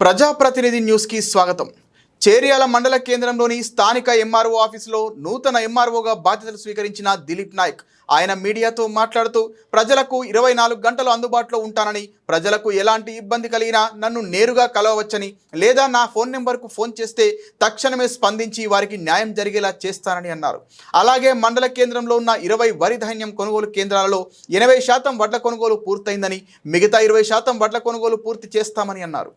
ప్రజాప్రతినిధి న్యూస్కి స్వాగతం. చేర్యాల మండల కేంద్రంలోని స్థానిక ఎంఆర్ఓ ఆఫీసులో నూతన ఎంఆర్ఓగా బాధ్యతలు స్వీకరించిన దిలీప్ నాయక్ ఆయన మీడియాతో మాట్లాడుతూ ప్రజలకు 24 గంటలు అందుబాటులో ఉంటానని, ప్రజలకు ఎలాంటి ఇబ్బంది కలిగినా నన్ను నేరుగా కలవవచ్చని, లేదా నా ఫోన్ నెంబర్కు ఫోన్ చేస్తే తక్షణమే స్పందించి వారికి న్యాయం జరిగేలా చేస్తానని అన్నారు. అలాగే మండల కేంద్రంలో ఉన్న 20 వరి ధాన్యం కొనుగోలు కేంద్రాలలో 80% వడ్ల కొనుగోలు పూర్తయిందని, మిగతా 20% వడ్ల కొనుగోలు పూర్తి చేస్తామని అన్నారు.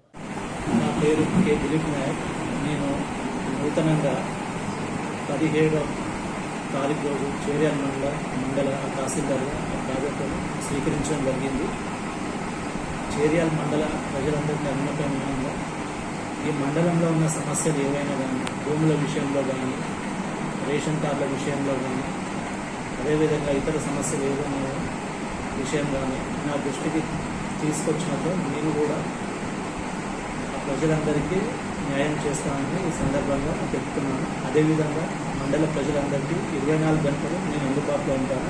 నా పేరు కే దిలీప్ నాయక్. నేను నూతనంగా 17వ తారీఖు రోజు చేర్యాల మండల తహసీల్దార్గా బాధ్యతలు స్వీకరించడం జరిగింది. చేర్యాల మండల ప్రజలందరికీ అనుమతంగా ఈ మండలంలో ఉన్న సమస్యలు ఏవైనా కానీ, భూముల విషయంలో కానీ, రేషన్ కార్డుల విషయంలో కానీ, అదేవిధంగా ఇతర సమస్యలు ఏదైనా విషయం కానీ నా దృష్టికి తీసుకొచ్చినప్పుడు నేను కూడా ప్రజలందరికీ న్యాయం చేస్తానని ఈ సందర్భంగా చెప్తున్నాను. అదేవిధంగా మండల ప్రజలందరికీ 24 గంటలు నేను అందుబాటులో ఉంటాను.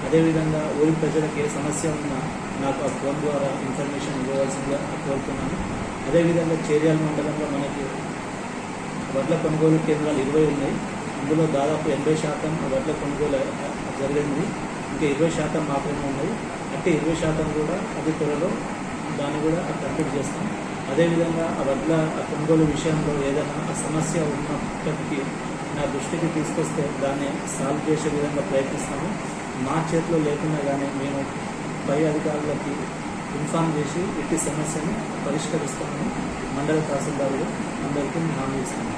అదేవిధంగా ఊరి ప్రజలకు ఏ సమస్య ఉన్నా నాకు ఆ ఫోన్ ద్వారా ఇన్ఫర్మేషన్ ఇవ్వవలసిందిగా కోరుతున్నాను. అదేవిధంగా చేర్యాల మండలంలో మనకి వడ్ల కొనుగోలు కేంద్రాలు 20 ఉన్నాయి. అందులో దాదాపు 80% వడ్ల కొనుగోలు జరిగింది. ఇంకా 20% మాత్రమే ఉన్నాయి. అంటే 20% కూడా అతి త్వరలో దాన్ని కూడా కంప్లీట్ చేస్తాం. అదేవిధంగా ఆ వడ్ల కొనుగోలు విషయంలో ఏదైనా సమస్య ఉన్నప్పటికీ నా దృష్టికి తీసుకొస్తే దాన్ని సాల్వ్ చేసే విధంగా ప్రయత్నిస్తాము. మా చేతిలో లేకున్నా కానీ మేము పై అధికారులకి ఇన్ఫార్మ్ చేసి ఇట్టి సమస్యను పరిష్కరిస్తామని మండల తహసీల్దారులు అందరికీ హామీ ఇస్తాము.